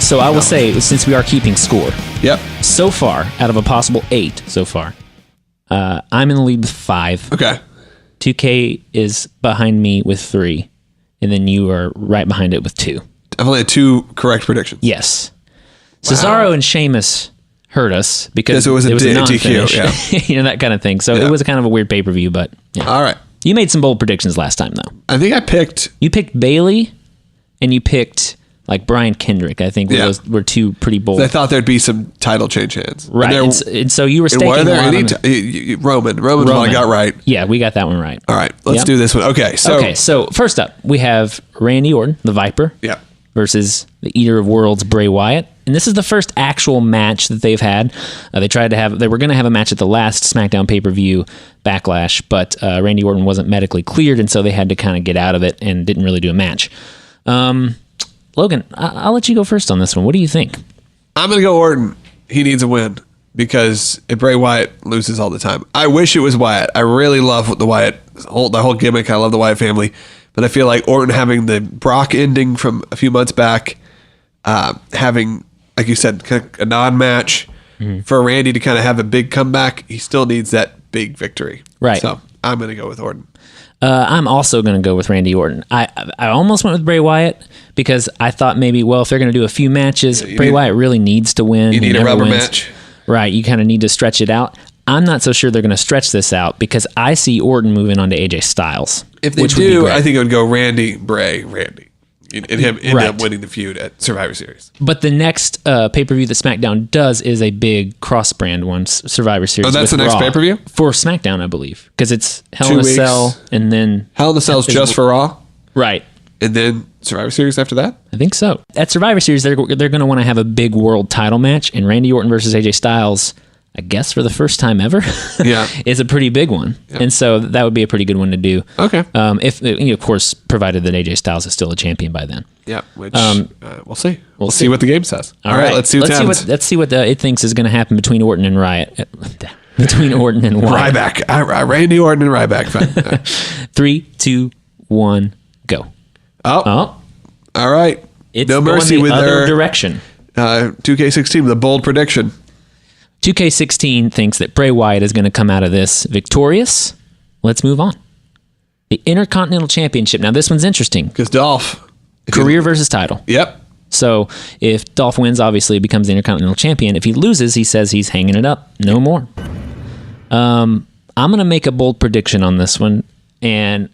So I will say, since we are keeping score, Yep. so far, out of a possible 8 so far, I'm in the lead with 5. Okay. 2K is behind me with 3. And then you are right behind it with 2. I've only had 2 correct predictions. Yes. Cesaro and Sheamus hurt us because it was a non-finish. DQ, you know, that kind of thing. So it was kind of a weird pay-per-view, but yeah. All right. You made some bold predictions last time, though. I think I picked... You picked Bailey, and you picked like Brian Kendrick. I think those were 2 pretty bold. I thought there'd be some title change hands. Right. And so you were staking were there a lot any Roman's one I got right. Yeah, we got that one right. All right. Let's do this one. Okay. So first up, we have Randy Orton, the Viper. Yeah. Versus the Eater of Worlds, Bray Wyatt. And this is the first actual match that they've had. They were going to have a match at the last SmackDown pay-per-view Backlash, but Randy Orton wasn't medically cleared, and so they had to kind of get out of it and didn't really do a match. Logan, I'll let you go first on this one. What do you think? I'm going to go Orton. He needs a win because if Bray Wyatt loses all the time. I wish it was Wyatt. I really love the Wyatt, the whole gimmick. I love the Wyatt family. But I feel like Orton having the Brock ending from a few months back, having, like you said, kind of a non-match, for Randy to kind of have a big comeback, he still needs that big victory. Right. So I'm going to go with Orton. I'm also going to go with Randy Orton. I almost went with Bray Wyatt because I thought maybe, well, if they're going to do a few matches, Bray Wyatt really needs to win. You need a rubber match. Right. You kind of need to stretch it out. I'm not so sure they're going to stretch this out because I see Orton moving on to AJ Styles. If they do, I think it would go Randy, Bray, Randy. And him end up winning the feud at Survivor Series. But the next pay-per-view that SmackDown does is a big cross-brand one, Survivor Series. Oh, that's the next pay-per-view? For SmackDown, I believe. Because it's Hell in a Cell and then... Hell in a Cell is just for Raw? Right. And then Survivor Series after that? I think so. At Survivor Series, they're going to want to have a big world title match, and Randy Orton versus AJ Styles... I guess for the first time ever, is a pretty big one. Yeah. And so that would be a pretty good one to do. Okay. If of course, provided that AJ Styles is still a champion by then. Yeah, which we'll see. We'll see what the game says. All right. Let's see let's see what it thinks is going to happen between Orton and Wyatt. Between Orton and Wyatt. Ryback. Randy Orton and Ryback. 3, 2, 1, go. Oh. All right. It's No Mercy going the with other their direction. 2K16, the bold prediction. 2K16 thinks that Bray Wyatt is going to come out of this victorious. Let's move on. The Intercontinental Championship. Now, this one's interesting. Because Dolph. Career versus title. Yep. So, if Dolph wins, obviously, he becomes the Intercontinental Champion. If he loses, he says he's hanging it up. No more. I'm going to make a bold prediction on this one, and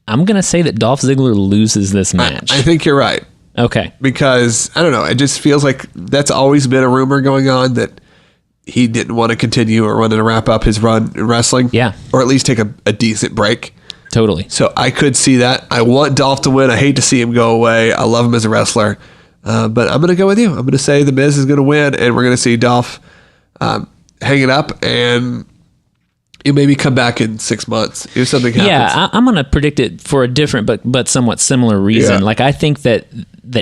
I'm going to say that Dolph Ziggler loses this match. I think you're right. Okay. Because, I don't know, it just feels like that's always been a rumor going on that he didn't want to continue or want to wrap up his run in wrestling. Yeah. Or at least take a decent break. Totally. So I could see that. I want Dolph to win. I hate to see him go away. I love him as a wrestler. But I'm going to go with you. I'm going to say The Miz is going to win, and we're going to see Dolph hang it up, and you maybe come back in 6 months if something happens. Yeah, I'm going to predict it for a different but somewhat similar reason. Yeah. Like, I think that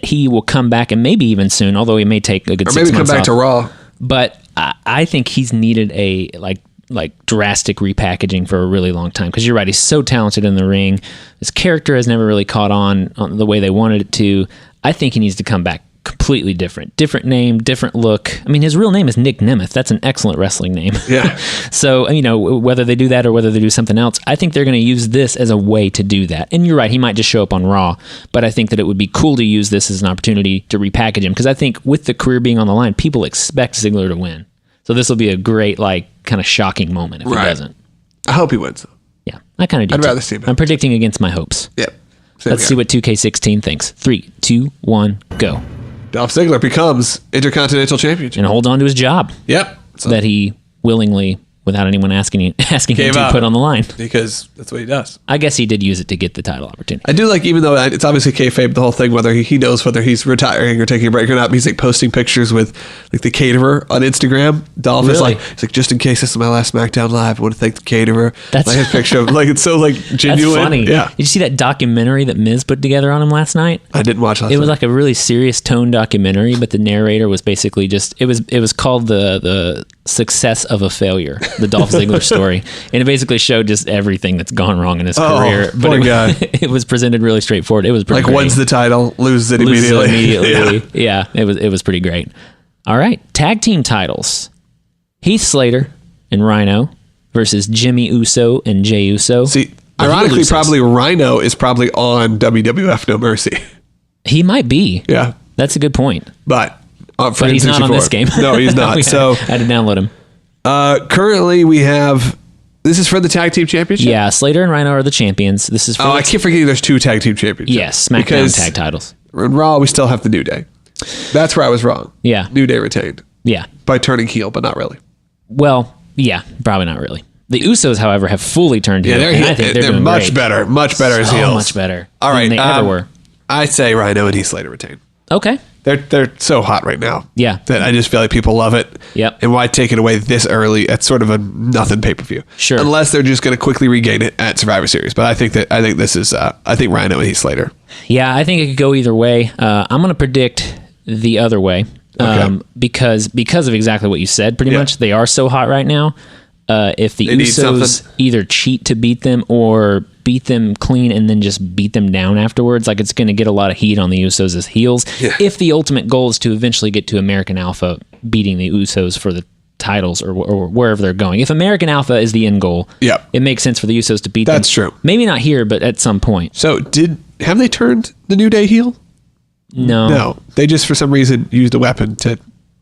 he will come back, and maybe even soon, although he may take a good 6 months off. Or maybe come back to Raw. But I think he's needed a like drastic repackaging for a really long time, because you're right, he's so talented in the ring. His character has never really caught on the way they wanted it to. I think he needs to come back completely different name, different look. I mean, his real name is Nick Nemeth. That's an excellent wrestling name. Yeah. So, whether they do that or whether they do something else, I think they're going to use this as a way to do that. And you're right, he might just show up on Raw, but I think that it would be cool to use this as an opportunity to repackage him, because I think with the career being on the line, people expect Ziggler to win. So this will be a great, kind of shocking moment if he doesn't. I hope he wins. Yeah, I kind of do. I'd rather see him. I'm predicting against my hopes. Yep. Let's see what 2K16 thinks. 3, 2, 1, go. Dolph Ziggler becomes Intercontinental Champion. And hold on to his job. Yep. That he willingly, without anyone asking him to put on the line. Because that's what he does. I guess he did use it to get the title opportunity. I do like, even though it's obviously kayfabe, the whole thing, whether he knows whether he's retiring or taking a break or not, he's posting pictures with the caterer on Instagram. Dolph is he's like, just in case this is my last SmackDown Live, I want to thank the caterer. That's a picture of it's so genuine. That's funny. Yeah. Did you see that documentary that Miz put together on him last night? I didn't watch last night. It was like a really serious tone documentary, but the narrator was basically it was called the Success of a Failure, the Dolph Ziggler story. And it basically showed just everything that's gone wrong in his career. But poor guy. it was presented really straightforward. It was pretty great. wins the title, loses it Loses it immediately. immediately. Yeah, it was pretty great. All right, tag team titles. Heath Slater and Rhino versus Jimmy Uso and Jey Uso. See, ironically, probably Rhino is probably on WWF No Mercy. He might be. Yeah. That's a good point. But he's not on this game. No, he's not. I So had to download him. currently we have, this is for the tag team championship? Yeah, Slater and Rhino are the champions. This is for I keep forgetting there's 2 tag team championships. Yes, SmackDown tag titles. In Raw, we still have the New Day. That's where I was wrong. Yeah. New Day retained. Yeah. By turning heel, but not really. Well, yeah, probably not really. The Usos, however, have fully turned heel. Yeah, and I think they're doing much great. better. Much better as heels. So much better. All right. Than they ever were. I say Rhino and Heath Slater retain. Okay. They're so hot right now. Yeah. That I just feel like people love it. Yep. And why take it away this early at sort of a nothing pay-per-view? Sure. Unless they're just going to quickly regain it at Survivor Series. But I think this is I think Rhino and Heath Slater. Yeah, I think it could go either way. I'm going to predict the other way. Okay. Because of exactly what you said, pretty much. They are so hot right now. If the They need Usos something. either cheat to beat them or beat them clean and then just beat them down afterwards, like it's going to get a lot of heat on the Usos as heels. Yeah. If the ultimate goal is to eventually get to American Alpha beating the Usos for the titles or wherever they're going. If American Alpha is the end goal, Yep. it makes sense for the Usos to beat them. That's true. Maybe not here, but at some point. So have they turned the New Day heel? No. They just for some reason used a weapon to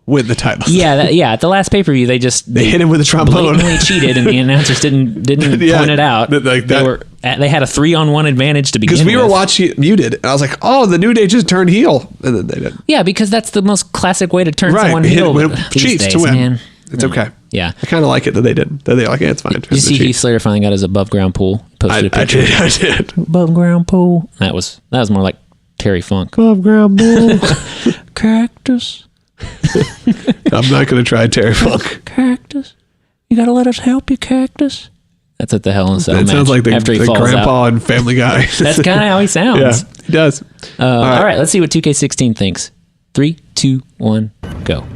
win the title. Yeah, at the last pay-per-view, they hit him with a trombone. blatantly cheated, and the announcers didn't Yeah, point it out. like that. They had a 3-on-1 advantage to begin with. Because we were watching it muted, and I was like, "Oh, the New Day just turned heel," and then they didn't. Yeah, because that's the most classic way to turn someone Hit heel. with these cheats days, to win. man. It's okay. Yeah. I kind of like it that they didn't. That they're like, "Yeah, it's fine." Did you see Heath Slater finally got his above-ground pool? Posted a picture. I did. Above-ground pool. That was more like Terry Funk. Above ground bull. Cactus. I'm not going to try Terry Funk. Cactus. You gotta let us help you, Cactus. That's at the Hell in a Cell It match. sounds like after he the falls grandpa out. and Family Guy. That's kind of how he sounds. Yeah, he does. All right, let's see what 2K16 thinks. 3, 2, 1, go.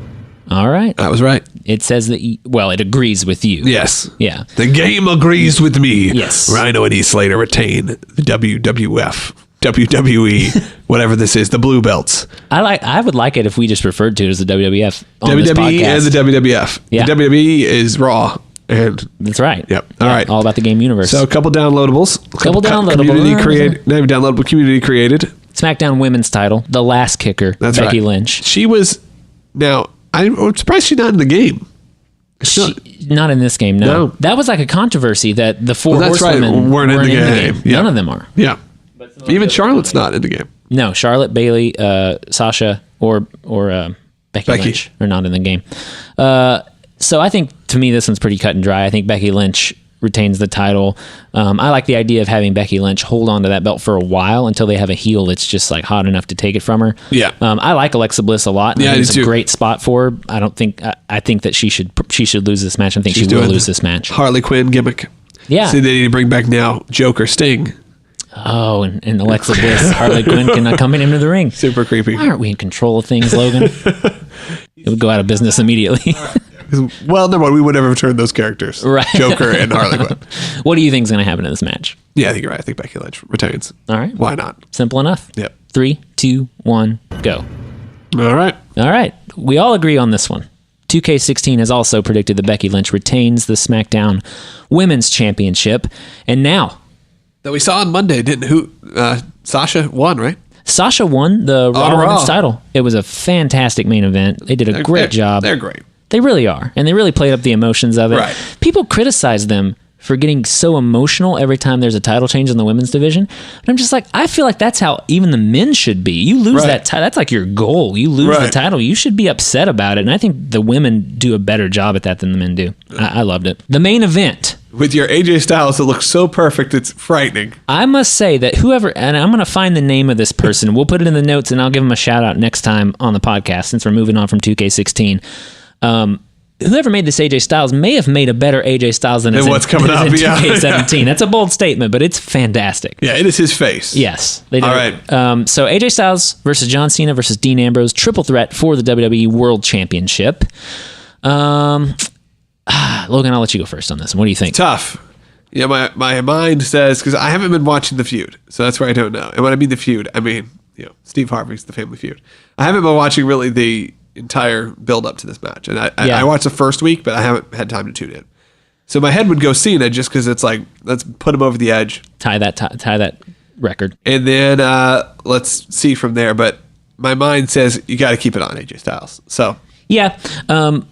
All right. That was right. It says that, it agrees with you. Yes. Yeah. The game agrees with me. Yes. Rhino and Heath Slater retain the WWF, WWE, whatever this is, the blue belts. I would like it if we just referred to it as the WWF on this WWE podcast. and the WWF. Yeah. The WWE is Raw. And That's right. Yep. Yeah, All right. All about the game universe. so a couple downloadables. Community created. Not even downloadable, community created. SmackDown Women's title, the last kicker, That's Becky right. Lynch. She was, now, I'm surprised she's not in the game. Not in this game, no. No. That was like a controversy that the four That's right, horsewomen weren't in the game. Yeah. None of them are. Yeah. Even Charlotte's not in the game. No, Charlotte, Bayley, Sasha, or Becky Lynch are not in the game. So I think, to me, this one's pretty cut and dry. I think Becky Lynch retains the title. I like the idea of having Becky Lynch hold on to that belt for a while until they have a heel that's just like hot enough to take it from her. Yeah. I like Alexa Bliss a lot. Yeah, I do it's too. a great spot for her. I think that she should lose this match. I think She's she will doing lose the this match. Harley Quinn gimmick. Yeah. See, they need to bring back now Joker Sting. Oh, and Alexa Bliss, Harley Quinn can accompany him to the ring. Super creepy. Why aren't we in control of things, Logan? It would go out of business immediately. Well, number one, we would never have turned those characters. Right. Joker and Harley Quinn. What do you think is going to happen in this match? Yeah, I think you're right. I think Becky Lynch retains. All right. Why not? Simple enough. Yep. 3, 2, 1, go. All right. All right. We all agree on this one. 2K16 has also predicted that Becky Lynch retains the SmackDown Women's Championship. And now, That we saw on Monday, Sasha won, right? Sasha won the Raw Raw. Women's title. It was a fantastic main event. They did a great job. They're great. They really are. And they really played up the emotions of it. Right. People criticize them for getting so emotional every time there's a title change in the women's division. But I'm just like, I feel like that's how even the men should be. You lose that title. That's like your goal. You lose the title. You should be upset about it. And I think the women do a better job at that than the men do. I loved it. The main event. With your AJ Styles that looks so perfect, it's frightening. I must say that whoever, and I'm going to find the name of this person. We'll put it in the notes and I'll give him a shout out next time on the podcast since we're moving on from 2K16. Whoever made this AJ Styles may have made a better AJ Styles than what's coming up, in yeah. 2K17. That's a bold statement, but it's fantastic. Yeah, it is his face. Yes, they did. All right. So AJ Styles versus John Cena versus Dean Ambrose, triple threat for the WWE World Championship. Logan, I'll let you go first on this one. What do you think? Tough. Yeah, my mind says, because I haven't been watching The Feud, so that's where I don't know. And when I mean The Feud, I mean, Steve Harvey's The Family Feud. I haven't been watching really the entire build up to this match. And I watched the first week, but I haven't had time to tune in. So my head would go Cena just because it's like, let's put him over the edge. Tie that record. And then let's see from there. But my mind says you got to keep it on AJ Styles. So yeah,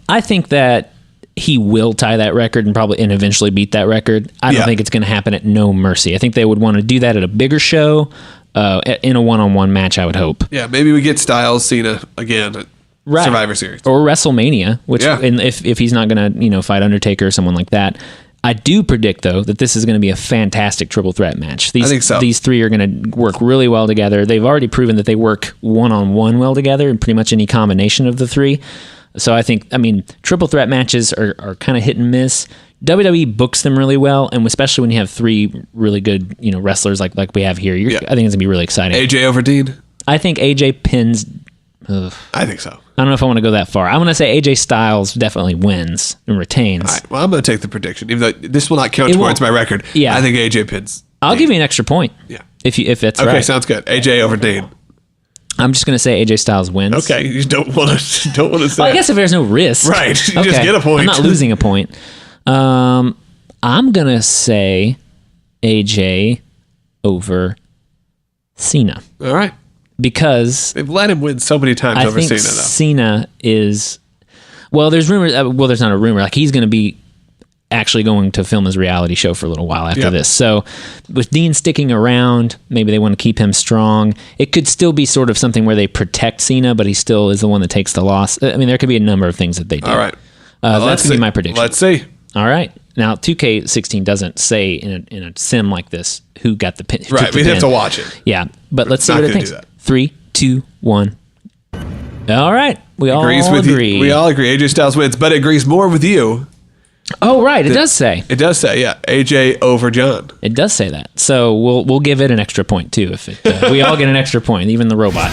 I think that he will tie that record and eventually beat that record. I don't think it's going to happen at No Mercy. I think they would want to do that at a bigger show, in a one-on-one match, I would hope. Yeah, maybe we get Styles Cena again at Survivor Series or WrestleMania, which and if he's not going to fight Undertaker or someone like that. I do predict though that this is going to be a fantastic triple threat match. I think so. These three are going to work really well together. They've already proven that they work one-on-one well together in pretty much any combination of the three. So I triple threat matches are kind of hit and miss. WWE books them really well, and especially when you have three really good, wrestlers like we have here. I think it's gonna be really exciting. AJ over Dean? I think AJ pins. I think so. I don't know if I want to go that far. I'm gonna say AJ Styles definitely wins and retains. All right. Well, I'm gonna take the prediction, even though this will not count towards my record. Yeah, I think AJ pins. I'll give you an extra point. Yeah, if that's okay. Right. Sounds good. AJ over Dean. I'm just gonna say AJ Styles wins. Okay, you don't want to say. Well, I guess if there's no risk, right? You just get a point. I'm not losing a point. I'm gonna say AJ over Cena. All right, because they've let him win so many times over Cena. Though Cena is, there's rumors. There's not a rumor. Like he's gonna be actually going to film his reality show for a little while after this. So with Dean sticking around, maybe they want to keep him strong. It could still be sort of something where they protect Cena, but he still is the one that takes the loss. There could be a number of things that they do. All right. That's going to be my prediction. Let's see. All right. Now, 2K16 doesn't say in a sim like this who got the pin. Right. We'd have to watch it. Yeah. But let's see what it thinks. 3, 2, 1. All right. We all agree. We all agree. AJ Styles wins, but it agrees more with you. Oh, right. It does say. It does say, yeah. AJ over John. It does say that. So we'll give it an extra point, too. If we all get an extra point, even the robot.